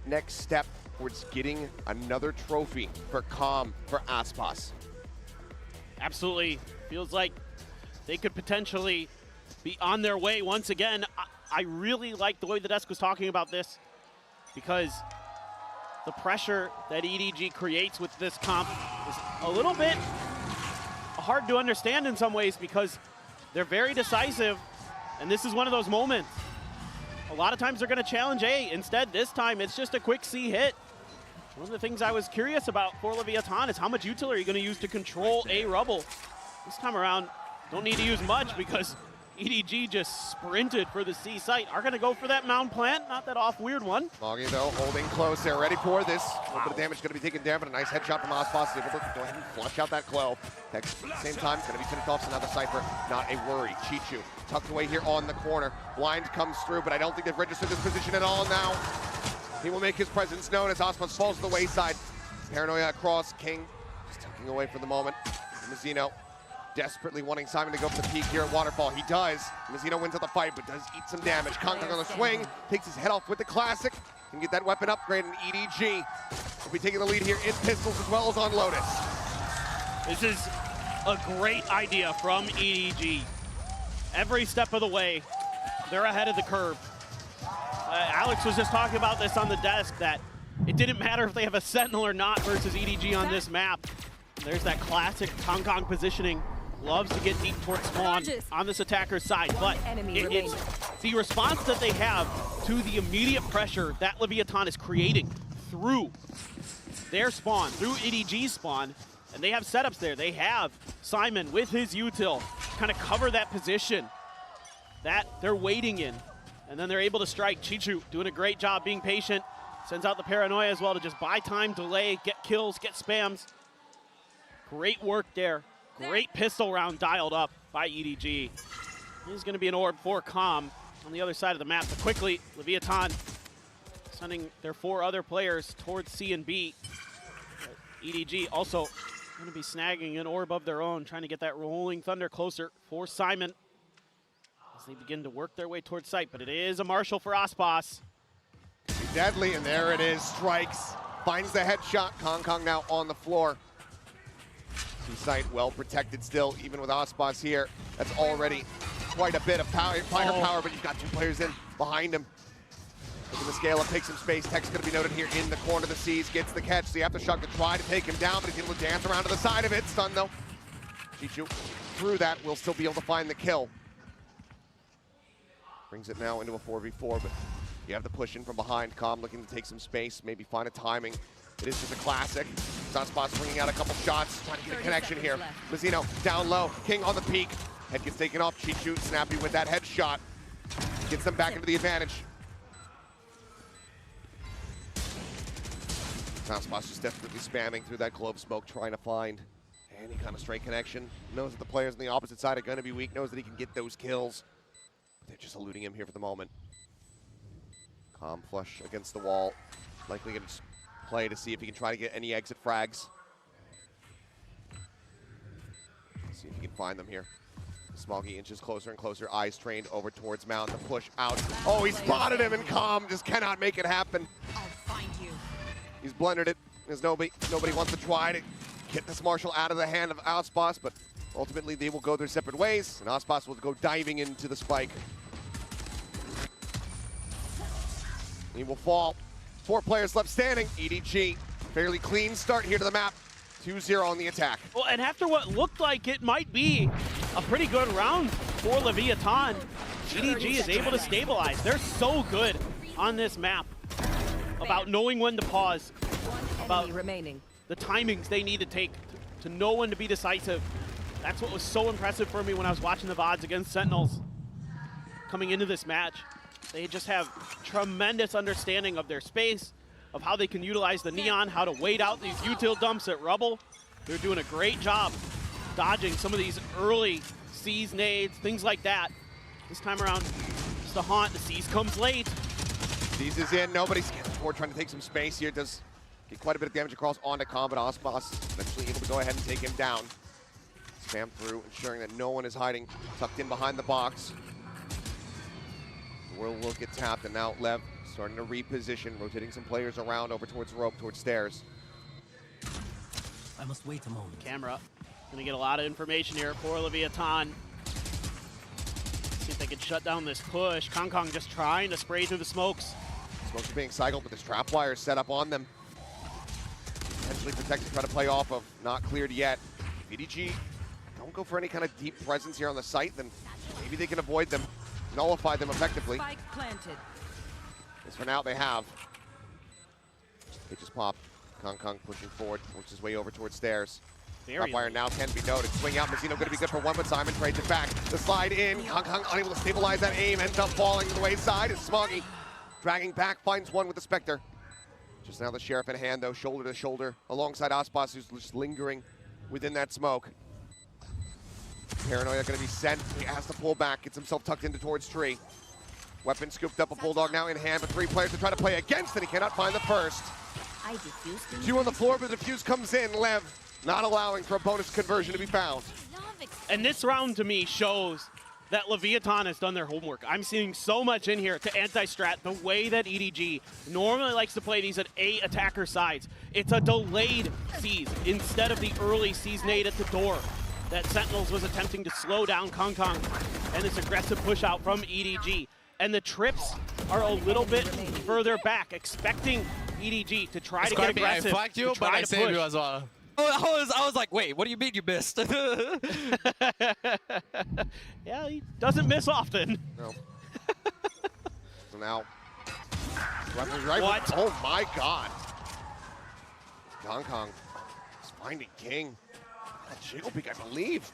next step towards getting another trophy for Calm, for Aspas? Absolutely. Feels like they could potentially be on their way once again. I really like the way the desk was talking about this, because the pressure that EDG creates with this comp is a little bit hard to understand in some ways, because they're very decisive, and this is one of those moments. A lot of times they're going to challenge A. Instead, this time it's just a quick C hit. One of the things I was curious about for Leviathan is how much util are you going to use to control A rubble. This time around, don't need to use much, because EDG just sprinted for the C site. Are going to go for that mound plant. Not that off weird one. Moggy, though, holding close there, ready for this. A little bit of damage going to be taken down, but a nice headshot from Aspas. Able to go ahead and flush out that Clo. At the same time, it's going to be finished off, so now the Cypher, not a worry. Chichu tucked away here on the corner. Blind comes through, but I don't think they've registered this position at all now. He will make his presence known as Aspas falls to the wayside. Paranoia across, King just tucking away for the moment. Mazzino desperately wanting Simon to go for the peak here at Waterfall. He does. Mazzino wins at the fight, but does eat some damage. Kong on the swing, takes his head off with the classic. Can get that weapon upgrade, and EDG will be taking the lead here in pistols as well as on Lotus. This is a great idea from EDG. Every step of the way, they're ahead of the curve. Alex was just talking about this on the desk, that it didn't matter if they have a Sentinel or not versus EDG on this map. There's that classic Kong positioning. Loves to get deep towards spawn on this attacker's side, but it's the response that they have to the immediate pressure that Leviathan is creating through their spawn, through EDG's spawn, and they have setups there. They have Simon with his util kind of cover that position that they're waiting in, and then they're able to strike. Chichu doing a great job being patient, sends out the Paranoia as well to just buy time, delay, get kills, get spams. Great work there. Great pistol round dialed up by EDG. This is going to be an orb for Calm on the other side of the map. But quickly, Leviathan sending their 4 other players towards C and B. EDG also going to be snagging an orb of their own, trying to get that Rolling Thunder closer for Simon as they begin to work their way towards site. But it is a Marshall for Aspas. Deadly, and there it is. Strikes, finds the headshot. Kong now on the floor. C-site well protected still, even with Aspas here. That's already quite a bit of power, firepower, but you've got 2 players in behind him. Looking to scale up, take some space. Tech's going to be noted here in the corner of the C's, gets the catch. The Aftershock to try to take him down, but he's able to dance around to the side of it. Stun though. Chichu through that will still be able to find the kill. Brings it now into a 4v4, but you have the push in from behind. Calm looking to take some space, maybe find a timing. It is just a classic. Aspas bringing out a couple shots, trying to get a connection here. Mazzino down low, King on the peak. Head gets taken off, Chichu snappy with that headshot. Gets them back into the advantage. Aspas just desperately spamming through that globe smoke, trying to find any kind of straight connection. Knows that the players on the opposite side are going to be weak, knows that he can get those kills. But they're just eluding him here for the moment. Calm flush against the wall. Likely going to play to see if he can try to get any exit frags. See if he can find them here. Smoggy inches closer and closer, eyes trained over towards Mound to push out. Oh, he spotted him, and Calm just cannot make it happen. I'll find you. He's blundered it. There's nobody wants to try to get this Marshall out of the hand of Aspas, but ultimately they will go their separate ways, and Aspas will go diving into the spike. He will fall. 4 players left standing. EDG, fairly clean start here to the map. 2-0 on the attack. Well, and after what looked like it might be a pretty good round for Leviathan, EDG is able to stabilize. They're so good on this map about knowing when to pause, about the timings they need to take to know when to be decisive. That's what was so impressive for me when I was watching the VODs against Sentinels coming into this match. They just have tremendous understanding of their space, of how they can utilize the Neon, how to wait out these util dumps at Rubble. They're doing a great job dodging some of these early C's nades, things like that. This time around, just a haunt. The C's comes late. C's is in, nobody's getting forward, trying to take some space here. Does get quite a bit of damage across onto Calm, but Aspas eventually able to go ahead and take him down. Spam through, ensuring that no one is hiding, tucked in behind the box. The world will get tapped, and now LEV starting to reposition, rotating some players around over towards the rope, towards stairs. I must wait a moment. Camera. Gonna get a lot of information here for Leviathan. See if they can shut down this push. Kong just trying to spray through the smokes. Smokes are being cycled, but this trap wire is set up on them. Potentially protected, try to play off of, not cleared yet. EDG don't go for any kind of deep presence here on the site, then maybe they can avoid them, nullify them effectively. Spike planted. As for now, they have. They just pop. Kong pushing forward, works his way over towards stairs. Trap wire now can be noted. Swing out, Mazzino gonna be good for one, but Simon trades it back. The slide in, Kong unable to stabilize that aim, ends up falling to the wayside. It's Smoggy dragging back, finds one with the Spectre. Just now the Sheriff in hand though, shoulder to shoulder, alongside Aspas, who's just lingering within that smoke. Paranoia gonna be sent, he has to pull back, gets himself tucked into towards tree. Weapon scooped up, a Bulldog now in hand, but 3 players to try to play against it, he cannot find the first. 2 on the floor, but the defuse comes in, Lev not allowing for a bonus conversion to be found. And this round to me shows that Leviathan has done their homework. I'm seeing so much in here to anti-strat the way that EDG normally likes to play these at 8 attacker sides. It's a delayed seize instead of the early seize nade at the door that Sentinels was attempting to slow down Kong and this aggressive push out from EDG. And the trips are a little bit further back, expecting EDG to try to get aggressive, I fucked you, but I saved you as well. I was like, wait, what do you mean you missed? Yeah, he doesn't miss often. No. So now, right. What? Oh my God. Kong is finding King. That jiggle peek, I believe.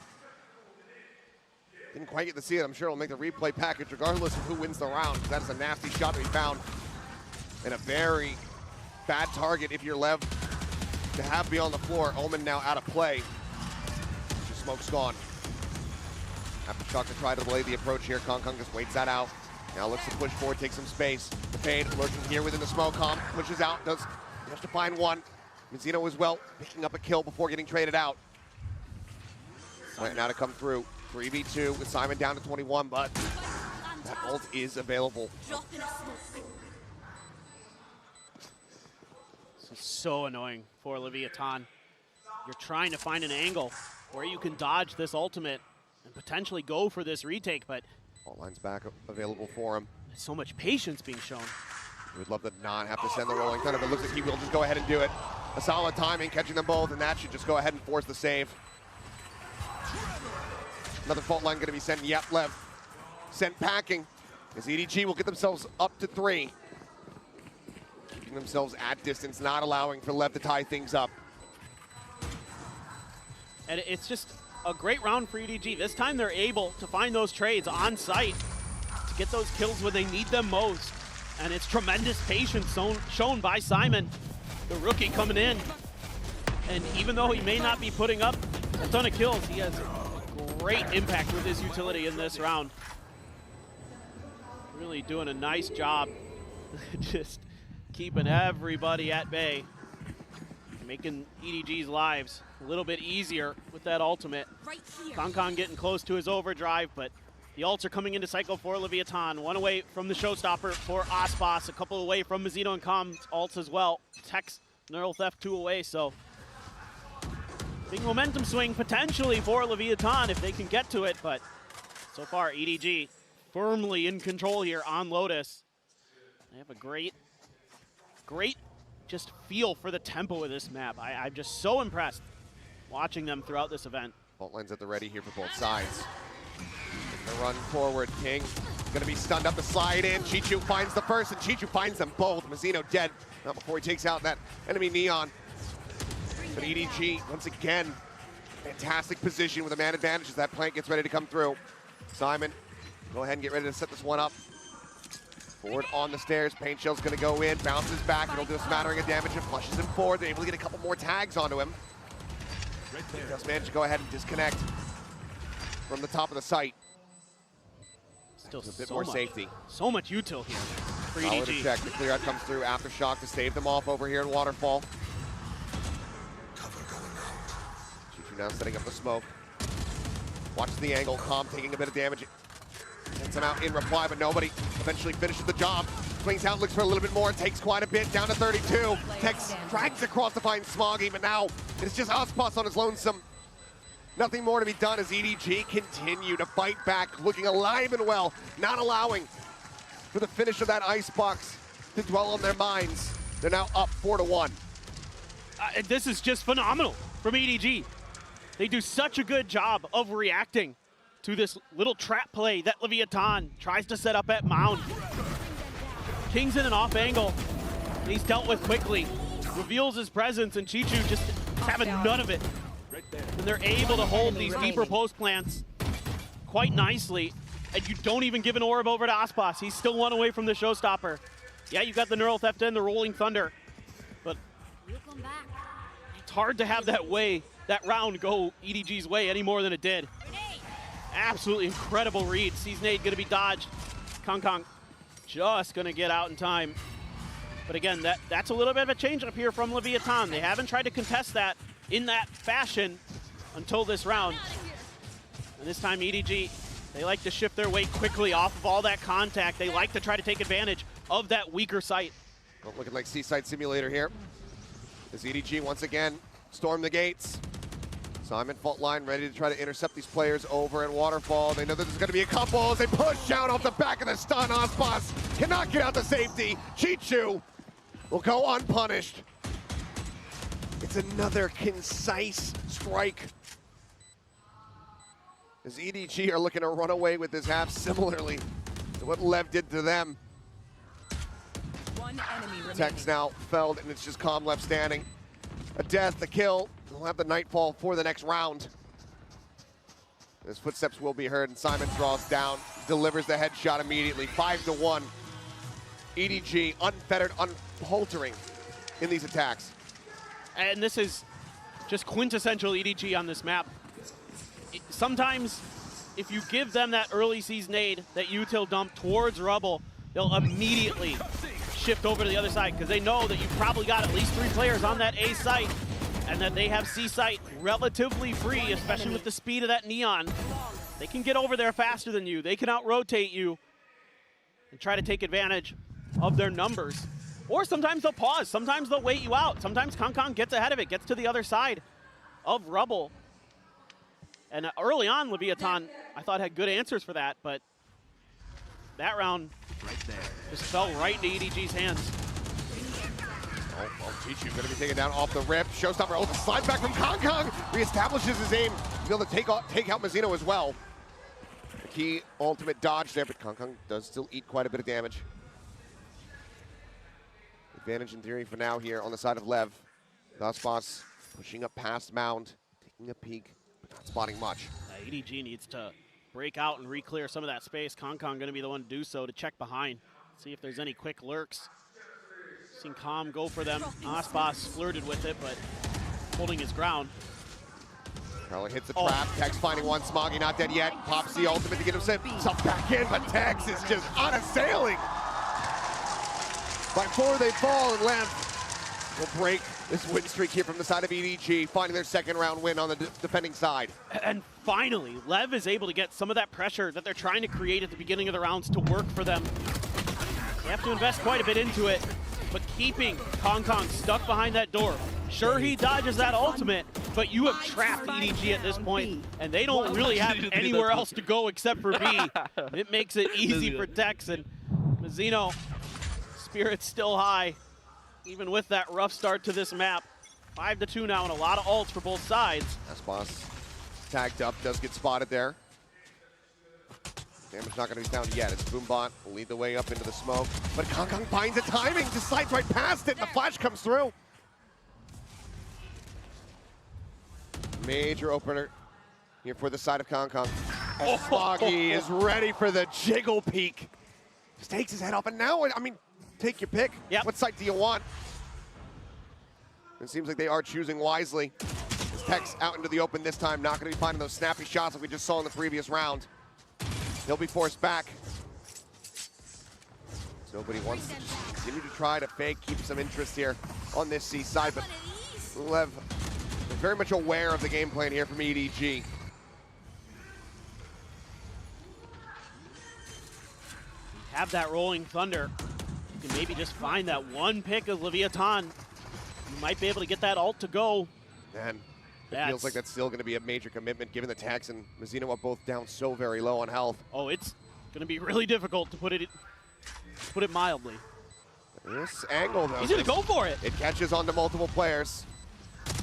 Didn't quite get to see it. I'm sure it'll make the replay package regardless of who wins the round. That is a nasty shot to be found. And a very bad target if you're Lev to have be on the floor. Omen now out of play. The smoke's gone. Aftershock to try to delay the approach here. Kong just waits that out. Now looks to push forward, take some space. The fade lurking here within the smoke. Pushes out, does just to find one. Mazzino as well, picking up a kill before getting traded out. Right now to come through. 3v2 with Simon down to 21, but that ult is available. This is so annoying for Leviathan. You're trying to find an angle where you can dodge this ultimate and potentially go for this retake, but All lines back available for him. there's so much patience being shown. He would love to not have to send the rolling thunder, but looks like he will just go ahead and do it. A solid timing, catching them both, and that should just go ahead and force the save. Another fault line gonna be sent. Yep, Lev sent packing. As EDG will get themselves up to 3. Keeping themselves at distance, not allowing for Lev to tie things up. And it's just a great round for EDG. This time they're able to find those trades on site to get those kills when they need them most. And it's tremendous patience shown by Simon, the rookie coming in. And even though he may not be putting up a ton of kills, he has great impact with his utility in this round. Really doing a nice job just keeping everybody at bay, making EDG's lives a little bit easier with that ultimate. Kong getting close to his overdrive, but the ults are coming into cycle for Leviathan. 1 away from the showstopper for Aspas, a couple away from Mazzino and Com's ults as well. Tex, Neural Theft 2 away, so big momentum swing potentially for Leviathan if they can get to it, but so far EDG firmly in control here on Lotus. They have a great just feel for the tempo of this map. I'm just so impressed watching them throughout this event. Fault lines at the ready here for both sides. The run forward, King gonna be stunned up the slide in. Chichu finds the first, and Chichu finds them both. Mazzino dead, not before he takes out that enemy Neon. But EDG, once again, fantastic position with a man advantage as that plank gets ready to come through. Simon, go ahead and get ready to set this one up. Forward on the stairs, Paint Shell's gonna go in, bounces back, it'll do a smattering of damage and flushes him forward. They're able to get a couple more tags onto him. He does manage to go ahead and disconnect from the top of the site. Still a bit more safety. So much util here for Solid EDG. check. The clear out comes through. Aftershock to stave them off over here in Waterfall. Chichu now setting up the smoke. Watches the angle. Taking a bit of damage. Sends him out in reply, but nobody eventually finishes the job. swings out, looks for a little bit more, takes quite a bit, down to 32. Tex drags across to find Smoggy, but now it's just Ospas on his lonesome. Nothing more to be done as EDG continue to fight back, looking alive and well, not allowing for the finish of that icebox to dwell on their minds. They're now up 4-1. This is just phenomenal from EDG. They do such a good job of reacting to this little trap play that Leviathan tries to set up at Mound. King's in an off angle. He's dealt with quickly. Reveals his presence, and Chichu just having none of it. And they're able to hold these deeper post plants quite nicely. And you don't even give an orb over to Ospas. He's still one away from the showstopper. Yeah, you got the Neural Theft and the Rolling Thunder. But it's hard to have that round go EDG's way any more than it did. Absolutely incredible read. Sees nade gonna be dodged. Kong just gonna get out in time. But again, that's a little bit of a change up here from Leviathan. They haven't tried to contest that in that fashion until this round. And this time EDG, they like to shift their weight quickly off of all that contact. They like to try to take advantage of that weaker site. Well, looking like Seaside Simulator here. As EDG once again storm the gates. Simon fault line ready to try to intercept these players over in Waterfall. They know that there's going to be a couple as they push out off the back of the stun. Ospas cannot get out to safety. Chichu will go unpunished. It's another concise strike. As EDG are looking to run away with this half similarly to what LEV did to them. One enemy remaining. Tex now felled, and it's just Calm left standing. A death, a kill. We'll have the Nightfall for the next round. His footsteps will be heard, and Simon draws down, delivers the headshot immediately. 5-1. EDG unfettered, unfaltering in these attacks. And this is just quintessential EDG on this map. Sometimes, if you give them that early season aid, that util dump towards Rubble, they'll immediately shift over to the other side because they know that you've probably got at least 3 players on that A site and that they have C site relatively free, especially with the speed of that Neon. They can get over there faster than you. They can out-rotate you and try to take advantage of their numbers. Or sometimes they'll pause. Sometimes they'll wait you out. Sometimes Kong gets ahead of it, gets to the other side of Rubble. And early on, Leviathan, I thought, had good answers for that, but that round just fell right into EDG's hands. Oh, well, Chichu going to be taken down off the rip. Showstopper ult slide back from Kong. Reestablishes his aim to be able to take out Mazzino as well. A key ultimate dodge there, but Kong does still eat quite a bit of damage. Advantage in theory for now here on the side of LEV. Ospas pushing up past Mound, taking a peek, but not spotting much. EDG needs to break out and re-clear some of that space. Kong going to be the one to do so, to check behind, see if there's any quick lurks. Seen Calm go for them. Ospas flirted with it, but holding his ground. Carly hits the trap. Tex finding one. Smoggy not dead yet. Pops the ultimate to get himself back in, but Tex is just unassailing. By 4 they fall, and LEV will break this win streak here from the side of EDG, finding their second round win on the defending side. And finally, LEV is able to get some of that pressure that they're trying to create at the beginning of the rounds to work for them. They have to invest quite a bit into it, but keeping Kong stuck behind that door. Sure, he dodges that ultimate, but you have trapped EDG at this point, and they don't really have anywhere else to go except for B. It makes it easy for Tex, and Mazzino, spirit's still high, even with that rough start to this map. 5-2 now, and a lot of ults for both sides. Ospas tagged up, does get spotted there. Damage not going to be found yet. It's Boombot will lead the way up into the smoke, but Kong finds the timing, just slides right past it, and the flash comes through. Major opener here for the side of Kong. And Smoggy is ready for the jiggle peek. Just takes his head off, and now, I mean, take your pick. Yep. What site do you want? It seems like they are choosing wisely. As Tex out into the open this time, not going to be finding those snappy shots like we just saw in the previous round. He'll be forced back. Nobody wants to just continue to try to fake, keep some interest here on this C side, but LEV is very much aware of the game plan here from EDG. Have that Rolling Thunder. You can maybe just find that one pick of Leviathan. You might be able to get that ult to go. Man, it feels like that's still going to be a major commitment given the Tax and Mazzino are both down so very low on health. Oh, it's going to be really difficult to put it mildly. This angle, though. He's going to go for it. It catches onto multiple players.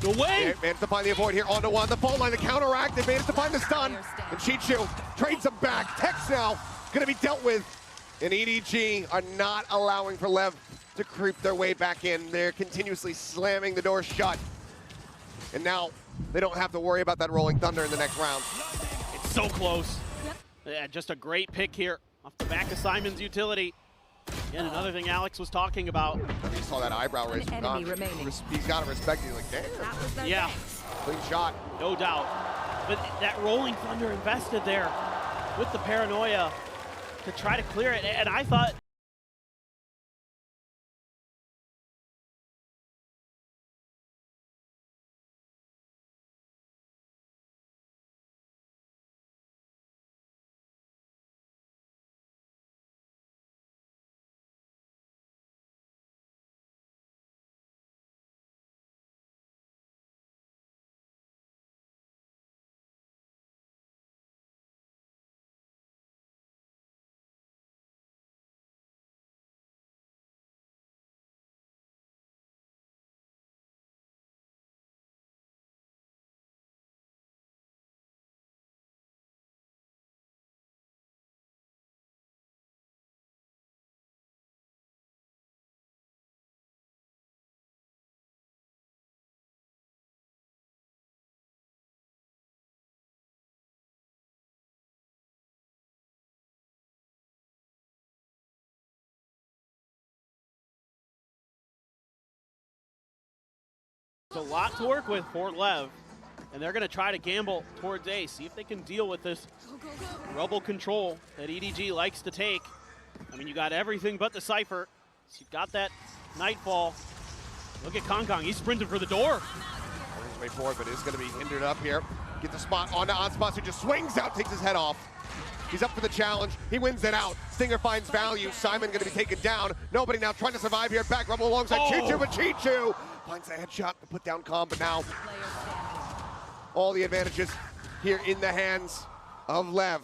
No way. They managed to find the avoid here onto one. The phone line, the counteract. They managed to find the stun. And Chichu trades them back. Tex now going to be dealt with. And EDG are not allowing for LEV to creep their way back in. They're continuously slamming the door shut. And now they don't have to worry about that rolling thunder in the next round. It's so close. Yeah, just a great pick here off the back of Simon's utility. And another thing Alex was talking about. I mean, you saw that eyebrow raise from Don. He's got to respect you. Like, damn. Yeah. Clean shot. No doubt. But that rolling thunder invested there with the paranoia to try to clear it. And I thought there's a lot to work with for LEV, and they're going to try to gamble towards A, see if they can deal with this rubble control that EDG likes to take. I mean, you got everything but the Cypher, so you've got that Nightfall. Look at Kong, he's sprinting for the door. Way forward, but is going to be hindered up here. Get the spot onto Onspots, who just swings out, takes his head off. He's up for the challenge. He wins it out. Stinger finds value. Simon going to be taken down. Nobody now trying to survive here. Back Rubble alongside Chichu, but Chichu finds a headshot to put down Calm, but now all the advantages here in the hands of LEV.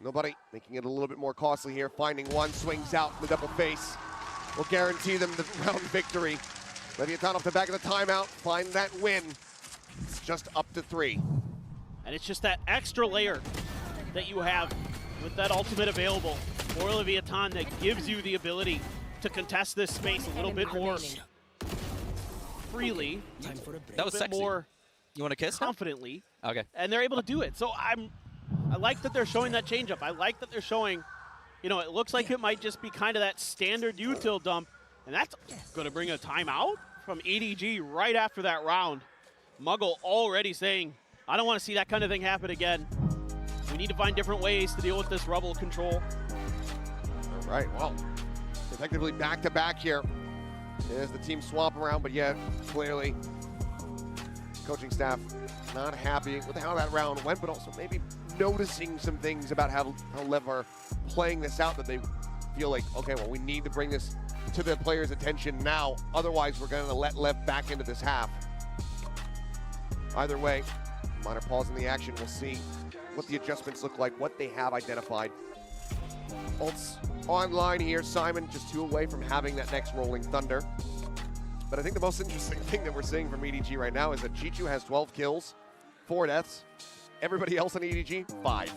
Nobody making it a little bit more costly here. Finding one, swings out, the double face will guarantee them the round victory. Leviathan off the back of the timeout, find that win. It's just up to 3. And it's just that extra layer that you have with that ultimate available for Leviathan that gives you the ability to contest this space a little bit more freely, That was sexy. more You want to kiss? confidently. Okay. And they're able to do it. So I like that they're showing that changeup. I like that they're showing, you know, it looks like it might just be kind of that standard util dump, and that's going to bring a timeout from EDG right after that round. Muggle already saying, I don't want to see that kind of thing happen again. We need to find different ways to deal with this rubble control. All right, well, effectively back-to-back here as the team swap around, but yet clearly coaching staff not happy with how that round went, but also maybe noticing some things about how LEV are playing this out that they feel like, okay, well, we need to bring this to the players' attention now. Otherwise, we're going to let LEV back into this half. Either way, minor pause in the action. We'll see what the adjustments look like, what they have identified. Ults online here. Simon just 2 away from having that next rolling thunder. But I think the most interesting thing that we're seeing from EDG right now is that Chichu has 12 kills, 4 deaths. Everybody else on EDG, 5.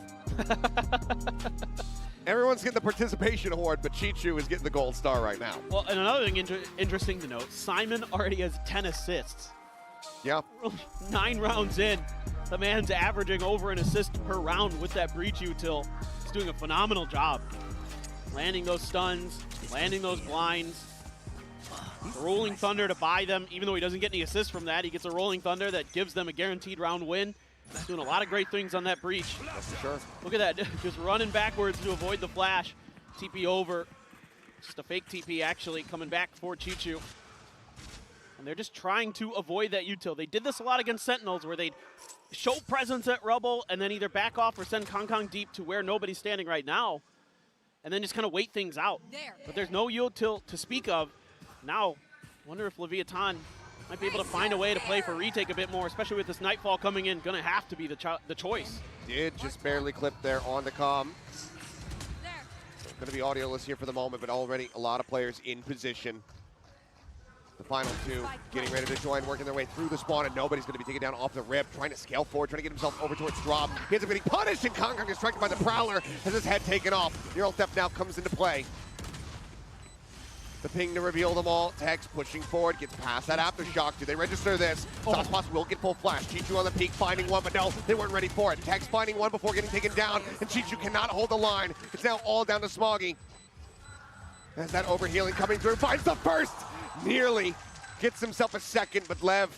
Everyone's getting the participation award, but Chichu is getting the gold star right now. Well, and another thing interesting to note, Simon already has 10 assists. Yeah. 9 rounds in, the man's averaging over an assist per round with that breach util. He's doing a phenomenal job. Landing those stuns, landing those blinds. The rolling thunder to buy them, even though he doesn't get any assists from that, he gets a rolling thunder that gives them a guaranteed round win. He's doing a lot of great things on that breach. That's for sure. Look at that, just running backwards to avoid the flash. TP over, just a fake TP actually, coming back for Chichu. And they're just trying to avoid that util. They did this a lot against Sentinels where they'd show presence at Rubble and then either back off or send Kong deep to where nobody's standing right now. and then just kind of wait things out. But there's no util to speak of. Now, wonder if Leviathan might be able to find a way to play for retake a bit more, especially with this Nightfall coming in. Gonna have to be the choice. Did just barely clip there on the comm. Gonna be audioless here for the moment, but already a lot of players in position. The final two getting ready to join, working their way through the spawn, and nobody's going to be taken down off the rip, trying to scale forward, trying to get himself over towards drop. He ends up getting punished, and Kong is stricken by the Prowler, has his head taken off. Neural Theft now comes into play. The ping to reveal them all. Tex pushing forward, gets past that aftershock. Do they register this? Sauceposs will get full flash. Chichu on the peak, finding one, but no, they weren't ready for it. Tex finding one before getting taken down, and Chichu cannot hold the line. It's now all down to Smoggy. As that overhealing coming through, finds the first! Nearly gets himself a second, but LEV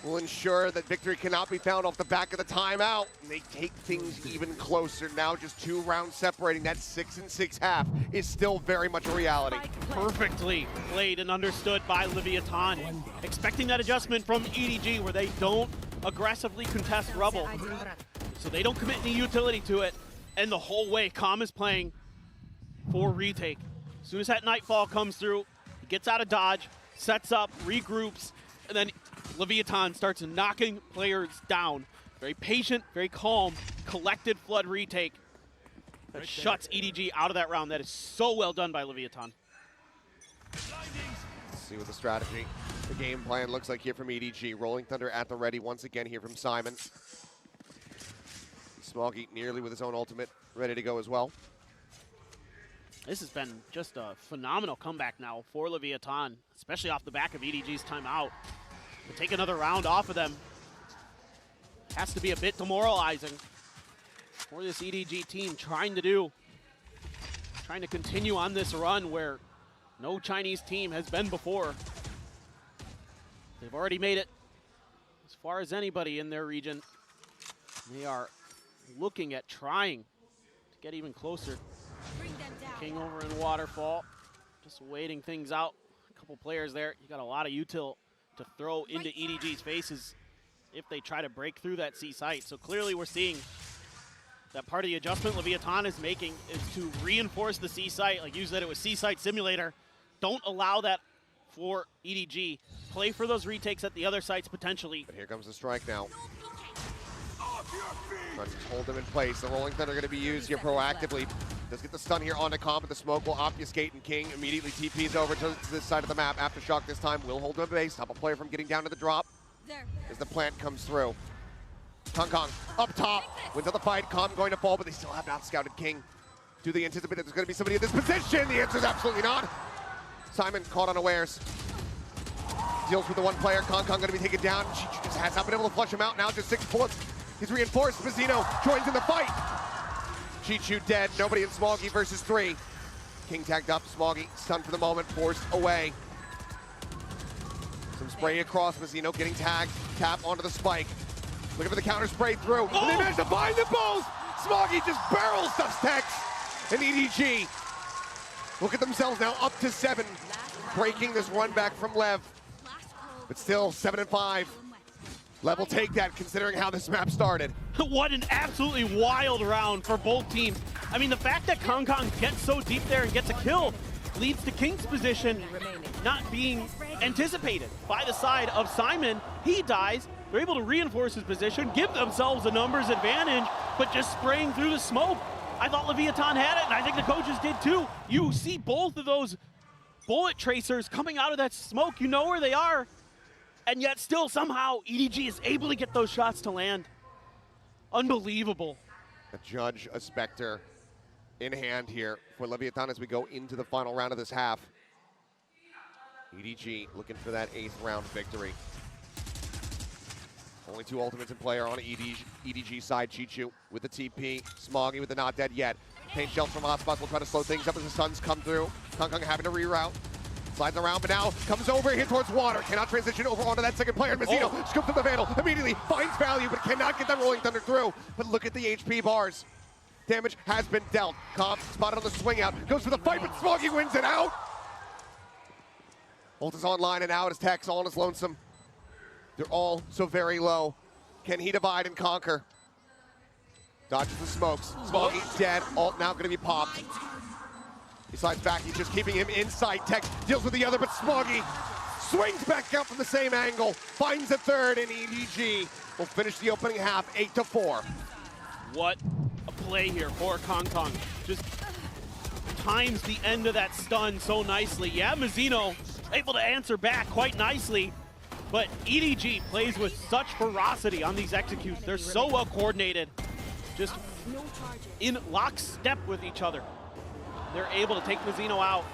will ensure that victory cannot be found off the back of the timeout. And they take things even closer. Now just 2 rounds separating. That 6-6 half is still very much a reality. Perfectly played and understood by Leviathan. Expecting that adjustment from EDG where they don't aggressively contest Rubble. So they don't commit any utility to it. And the whole way, Calm is playing for retake. As soon as that Nightfall comes through, he gets out of dodge, sets up, regroups, and then Leviathan starts knocking players down. Very patient, very calm, collected Flood retake that shuts EDG out of that round. That is so well done by Leviathan. Let's see what the strategy, the game plan looks like here from EDG. Rolling Thunder at the ready once again here from Simon. Smoggy nearly with his own ultimate, ready to go as well. This has been just a phenomenal comeback now for Leviathan, especially off the back of EDG's timeout. To take another round off of them has to be a bit demoralizing for this EDG team trying to continue on this run where no Chinese team has been before. They've already made it as far as anybody in their region. They are looking at trying to get even closer. King over in Waterfall, just waiting things out. A couple players there. You got a lot of util to throw into EDG's faces if they try to break through that C site. So clearly we're seeing that part of the adjustment Leviathan is making is to reinforce the C site. Like you said, it was C site simulator. Don't allow that for EDG. Play for those retakes at the other sites potentially. But here comes the strike now. Trying to just hold them in place. The Rolling Thunder are going to be used here proactively. Does get the stun here on the comp, but the smoke will obfuscate, and King immediately TPs over to this side of the map. Aftershock this time will hold him at base, stop a player from getting down to the drop as the plant comes through. Kong up top, wins out the fight. Calm going to fall, but they still have not scouted King. Do they anticipate that there's going to be somebody in this position? The answer is absolutely not. Simon caught unawares. Deals with the one player. Kong going to be taken down. She just has not been able to flush him out. Now just 6 bullets. He's reinforced. Mazzino joins in the fight. Chichu dead. Nobody in Smoggy versus 3. King tagged up. Smoggy stunned for the moment. Forced away. Some spray across. Mazzino getting tagged. Tap onto the spike. Looking for the counter spray through. And they managed to find them both. Smoggy just barrel stuffs Tex. And EDG look at themselves now up to 7. Breaking this run back from LEV. But still 7-5. LEV will take that considering how this map started. What an absolutely wild round for both teams. I mean, the fact that Kong gets so deep there and gets a kill leads to King's position not being anticipated by the side of Simon. He dies. They're able to reinforce his position, give themselves a numbers advantage, but just spraying through the smoke. I thought Leviathan had it, and I think the coaches did too. You see both of those bullet tracers coming out of that smoke. You know where they are. And yet still somehow EDG is able to get those shots to land. Unbelievable. A Judge, a Spectre in hand here for Leviathan as we go into the final round of this half. EDG looking for that 8th round victory. Only 2 ultimates in play are on EDG side. Chichu with the TP. Smoggy with the not dead yet. Paint shells from hotspots will try to slow things up as the suns come through. Kong having to reroute. Slides around, but now comes over here towards water. Cannot transition over onto that second player. Mazzino scoops up the Vandal, immediately finds value, but cannot get that Rolling Thunder through. But look at the HP bars. Damage has been dealt. Comp spotted on the swing out. Goes for the fight, but Smoggy wins it out. Ult is online and out as Tex all on his lonesome. They're all so very low. Can he divide and conquer? Dodges the smokes. Smoggy dead. Ult now going to be popped. He slides back. He's just keeping him inside. Tech deals with the other, but Smoggy swings back out from the same angle. Finds a third, and EDG will finish the opening half 8-4. What a play here for Kong Kong. Just times the end of that stun so nicely. Yeah, Mazzino able to answer back quite nicely, but EDG plays with such ferocity on these executes. They're so well coordinated, just in lockstep with each other. They're able to take Mazzino out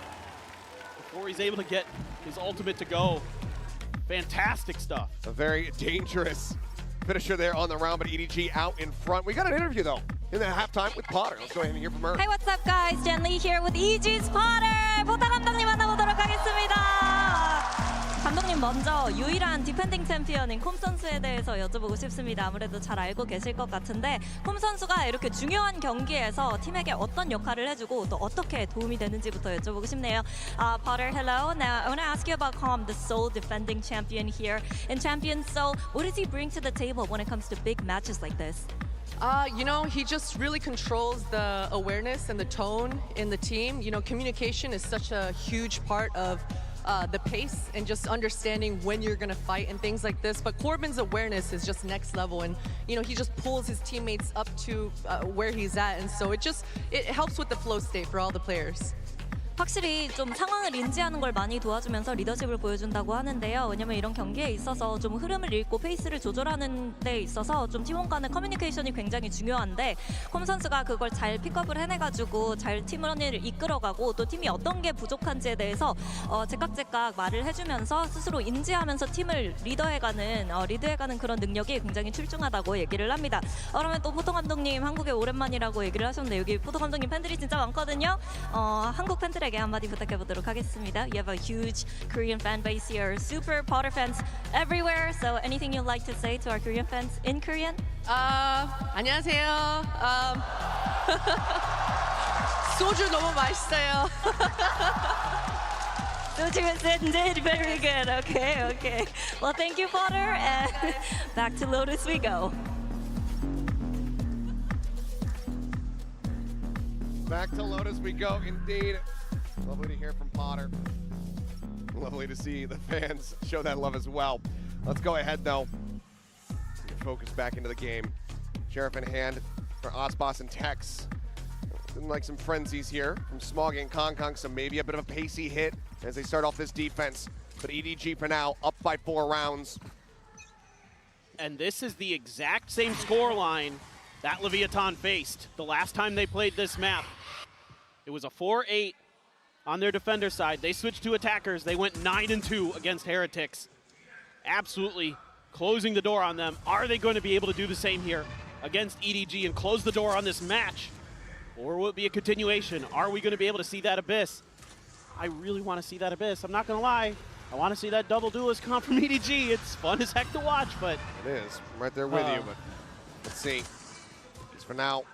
before he's able to get his ultimate to go. Fantastic stuff. A very dangerous finisher there on the round, but EDG out in front. We got an interview though in the halftime with Potter. Let's go ahead and hear from her. Hey, what's up, guys? Jen Lee here with EG's Potter. 포터 감독님 만나보도록 하겠습니다. 감독님 먼저 유일한 디펜딩 챔피언인 콤 선수에 대해서 여쭤보고 싶습니다. 아무래도 잘 알고 계실 것 같은데 콤 선수가 이렇게 중요한 경기에서 팀에게 어떤 역할을 해주고 또 어떻게 도움이 되는지부터 여쭤보고 싶네요. Potter, hello. Now I want to ask you about Kom, the sole defending champion here in Champions Seoul. What does he bring to the table when it comes to big matches like this? You know, he just really controls the awareness and the tone in the team. You know, communication is such a huge part of the pace and just understanding when you're gonna fight and things like this. But Corbin's awareness is just next level, and you know, he just pulls his teammates up to where he's at, and so it helps with the flow state for all the players. 확실히 좀 상황을 인지하는 걸 많이 도와주면서 리더십을 보여준다고 하는데요. 왜냐면 이런 경기에 있어서 좀 흐름을 읽고 페이스를 조절하는 데 있어서 좀 팀원 간의 커뮤니케이션이 굉장히 중요한데 콤 선수가 그걸 잘 픽업을 해내가지고 잘 팀원을 이끌어가고 또 팀이 어떤 게 부족한지에 대해서 제깍제깍 말을 해주면서 스스로 인지하면서 팀을 리드해가는 그런 능력이 굉장히 출중하다고 얘기를 합니다. 그러면 또 포터 감독님 한국에 오랜만이라고 얘기를 하셨는데 여기 포터 감독님 팬들이 진짜 많거든요. 한국 팬들에게 한마디 부탁해보도록 하겠습니다. You have a huge Korean fan base here, super Potter fans everywhere. So anything you'd like to say to our Korean fans in Korean? 안녕하세요. 소주 너무 맛있어요. Soju is indeed very good. Okay. Well, thank you, Potter, and back to Lotus we go. Back to Lotus we go, indeed. Lovely to hear from Potter. Lovely to see the fans show that love as well. Let's go ahead, though. Focus back into the game. Sheriff in hand for Osbos and Tex. Looking like some frenzies here from Smoggy and Kong Kong, so maybe a bit of a pacey hit as they start off this defense. But EDG for now, up by 4 rounds. And this is the exact same scoreline that Leviathan faced the last time they played this map. It was a 4-8 on their defender side. They switched to attackers. They went 9-2 against Heretics. Absolutely closing the door on them. Are they going to be able to do the same here against EDG and close the door on this match? Or will it be a continuation? Are we going to be able to see that Abyss? I really want to see that Abyss. I'm not going to lie. I want to see that double duelist comp from EDG. It's fun as heck to watch, but... It is. I'm right there with you, but let's see. Just for now.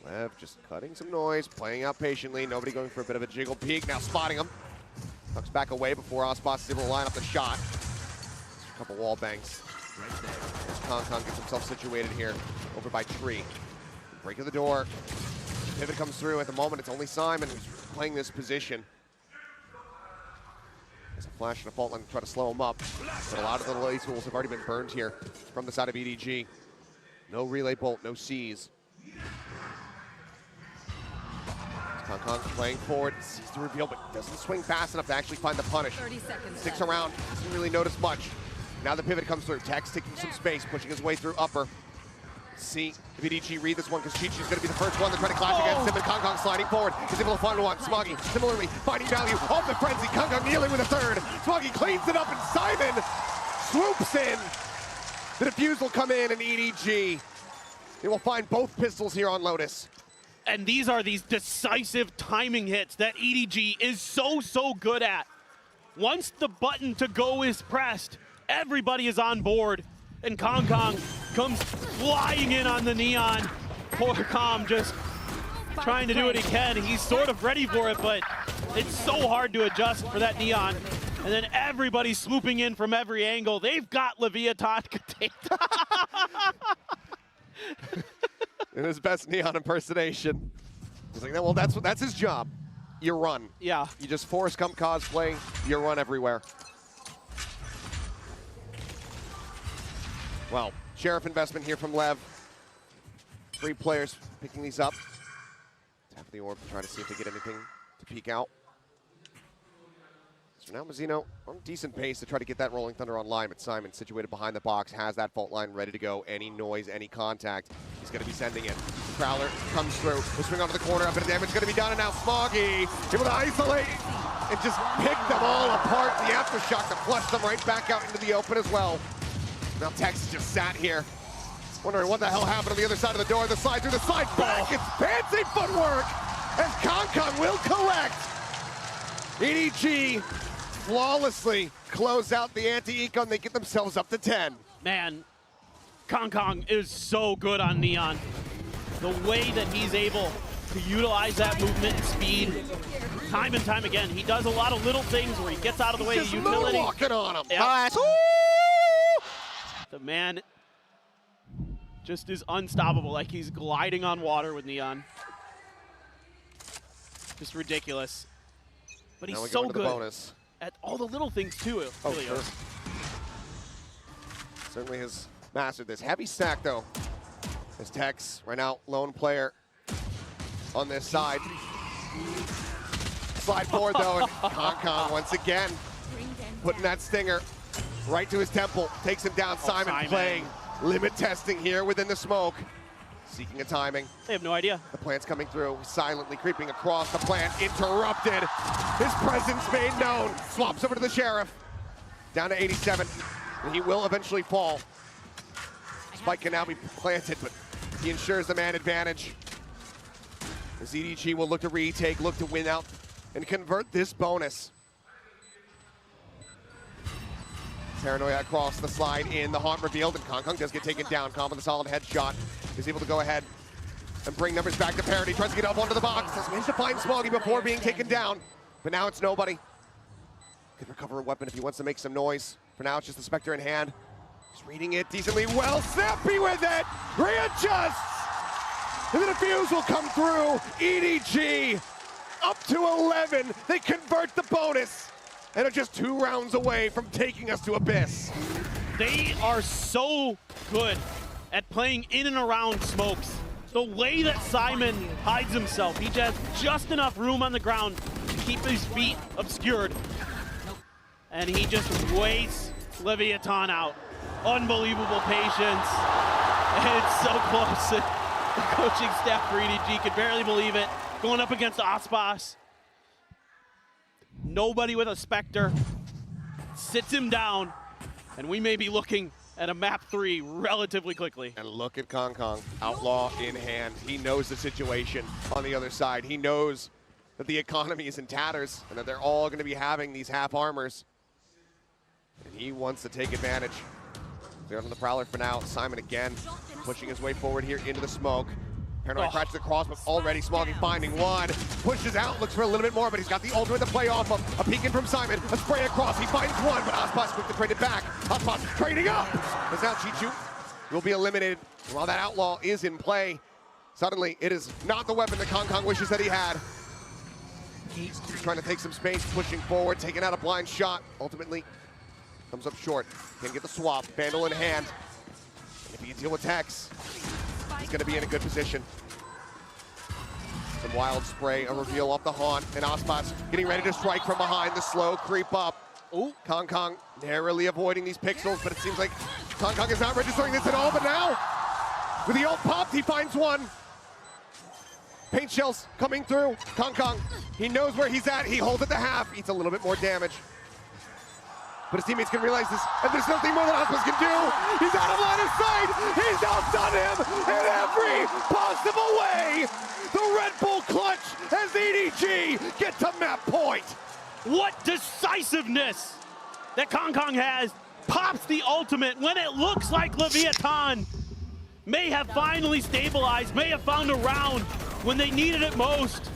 LEV just cutting some noise, playing out patiently. Nobody going for a bit of a jiggle peek. Now spotting him. Tucks back away before Osbos is able to line up the shot. A couple wall banks. Right there. As Kong Kong gets himself situated here over by Tree. Break of the door. Pivot comes through. At the moment, it's only Simon who's playing this position. There's a flash and a fault line to try to slow him up. But a lot of the relay tools have already been burned here from the side of EDG. No relay bolt, no C's. Kong Kong playing forward, sees the reveal, but doesn't swing fast enough to actually find the punish. 30 seconds. Sticks around, doesn't really notice much. Now the pivot comes through. Tex taking some space, pushing his way through upper. See if EDG read this one, because Chi-Chi's going to be the first one to try to clash against him, and Kong Kong sliding forward. He's able to find one. Smoggy, similarly, finding value off the frenzy. Kong Kong kneeling with a third. Smoggy cleans it up, and Simon swoops in. The defuse will come in, and EDG, they will find both pistols here on Lotus. And these are these decisive timing hits that EDG is so good at. Once the button to go is pressed, everybody is on board. And Kong Kong comes flying in on the Neon. Poor Kom just trying to do what he can. He's sort of ready for it, but it's so hard to adjust for that Neon. And then everybody's swooping in from every angle. They've got Leviathan. in his best Neon impersonation. He's like, well, that's his job. You run. Yeah. You just Forrest Gump cosplay, you run everywhere. Well, Sheriff investment here from LEV. 3 players picking these up. Tap the orb to try to see if they get anything to peek out. So now Mazzino on decent pace to try to get that Rolling Thunder online, but Simon, situated behind the box, has that fault line ready to go. Any noise, any contact, he's going to be sending it. Prowler comes through, the swing onto the corner, a bit of damage going to be done, and now Smoggy able to isolate and just pick them all apart. The aftershock to flush them right back out into the open as well. Now Tex just sat here, wondering what the hell happened on the other side of the door. The slide through the side back, it's fancy footwork as Kong will collect. EDG flawlessly close out the anti-eco and they get themselves up to 10. Man, Kong is so good on Neon. The way that he's able to utilize that movement and speed time and time again. He does a lot of little things where he gets out of the way of Just utility. moonwalking on him. Yep. The man just is unstoppable, like he's gliding on water with Neon. Just ridiculous. But he's so good bonus. at all the little things too. Oh, really sure. is. Certainly has mastered this. Heavy stack though. As Tex, right now, lone player on this side. Slide forward though, and Kong once again putting that stinger right to his temple. Takes him down. Simon playing limit testing here within the smoke. Seeking a timing. They have no idea. The plant's coming through, silently creeping across the plant, interrupted. His presence made known. Swaps over to the Sheriff. Down to 87, and he will eventually fall. Spike can now be planted, but he ensures the man advantage. As EDG will look to retake, look to win out, and convert this bonus. Paranoia across the slide in, the haunt revealed, and Kong does get taken down. Kong with a solid headshot is able to go ahead and bring numbers back to parity. Tries to get up onto the box, has managed to find Smoggy before being taken down, but now it's nobody. Could recover a weapon if he wants to make some noise. For now, it's just the Spectre in hand. He's reading it decently well. Snappy with it, readjusts, and the defuse will come through. EDG up to 11. They convert the bonus and are just 2 rounds away from taking us to Abyss. They are so good at playing in and around smokes. The way that Simon hides himself, he has just enough room on the ground to keep his feet obscured. And he just waits Leviathan out. Unbelievable patience. And it's so close. The coaching staff for EDG could barely believe it. Going up against Aspas. Nobody with a Spectre. Sits him down. And we may be looking at a map 3 relatively quickly. And look at Kong, outlaw in hand. He knows the situation on the other side. He knows that the economy is in tatters and that they're all going to be having these half armors. And he wants to take advantage. They're on the Prowler for now. Simon again pushing his way forward here into the smoke. Paranoid crashes across, but already Smoggy finding one. Pushes out, looks for a little bit more, but he's got the ultimate to play off of. A peek in from Simon, a spray across, he finds one, but Aspas quick to trade it back. Aspas trading up. But now Chichu will be eliminated. While that outlaw is in play, suddenly it is not the weapon that Kong wishes that he had. He's trying to take some space, pushing forward, taking out a blind shot. Ultimately, comes up short. Can get the swap, Vandal in hand. And if he can deal with Tex, he's going to be in a good position. Some wild spray, a reveal off the haunt, and Aspas getting ready to strike from behind, the slow creep up. Ooh, Kong narrowly avoiding these pixels, but it seems like Kong is not registering this at all, but now, with the ult popped, he finds one. Paint shells coming through. Kong, he knows where he's at, he holds at the half, eats a little bit more damage. But his teammates can realize this, and there's nothing more that Aspas can do. He's out of line of sight. He's outdone him in every possible way. The Red Bull clutch as EDG get to map point. What decisiveness that Kong has. Pops the ultimate when it looks like Leviathan may have finally stabilized, may have found a round when they needed it most.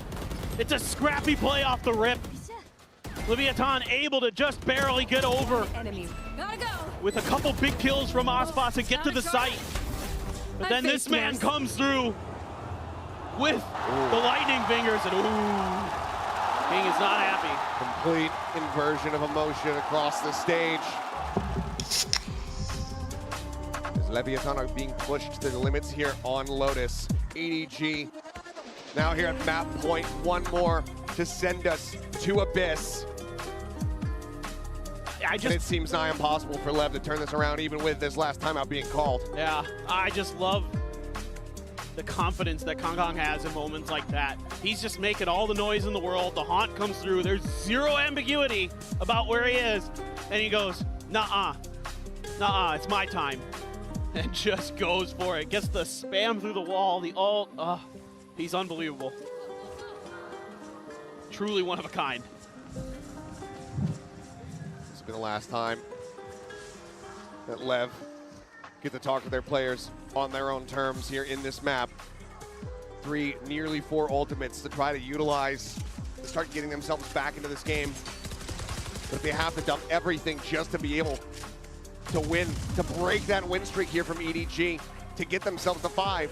It's a scrappy play off the rip. Leviathan able to just barely get over with a couple big kills from Aspas and get to the site. But then this man comes through with the lightning fingers, and ooh, King is not happy. Complete inversion of emotion across the stage. As Leviathan are being pushed to the limits here on Lotus. EDG now here at map point, one more to send us to Abyss. And it seems nigh impossible for Lev to turn this around, even with this last timeout being called. Yeah, I just love the confidence that Kong has in moments like that. He's just making all the noise in the world. The haunt comes through. There's zero ambiguity about where he is. And he goes, nah-uh, it's my time. And just goes for it. Gets the spam through the wall, the ult. He's unbelievable. Truly one of a kind. This has been the last time that Lev get to talk to their players on their own terms here in this map. 3, nearly 4 ultimates to try to utilize to start getting themselves back into this game. But if they have to dump everything just to be able to win, to break that win streak here from EDG, to get themselves to 5,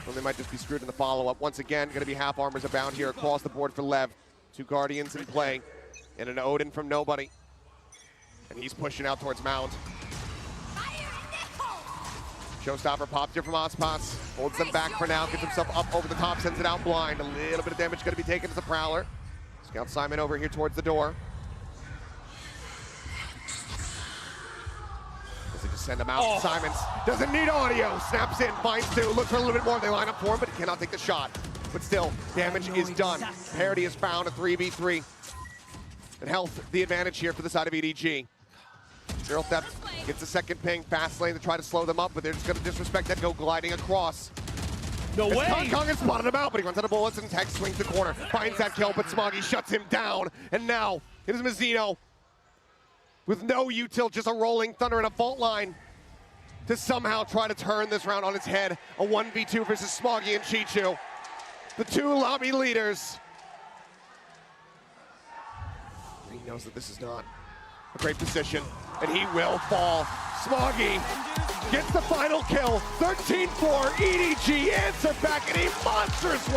well, they might just be screwed in the follow-up. Once again, going to be half armors abound here across the board for Lev. 2 Guardians in play, and an Odin from nobody. And he's pushing out towards Mount. Showstopper pops here from Ospas, holds them back for now, gets himself up over the top, sends it out blind. A little bit of damage going to be taken to the Prowler. Scout Simon over here towards the door. Does he just send him out? Simons doesn't need audio, snaps in, finds 2, looks for a little bit more. They line up for him, but he cannot take the shot. But still, damage is done. Parity is found, a 3v3. And health, the advantage here for the side of EDG. Zero Theft gets a second ping, fast lane to try to slow them up, but they're just going to disrespect that, go gliding across. No way! Kong has spotted him out, but he runs out of bullets and Tech swings the corner, finds that kill, but Smoggy shuts him down. And now it is Mazzino with no util, just a rolling thunder and a fault line to somehow try to turn this round on its head. A 1v2 versus Smoggy and Chichu, the 2 lobby leaders. He knows that this is not a great position, and he will fall. Smoggy gets the final kill. 13-4, EDG answer back in a monstrous way.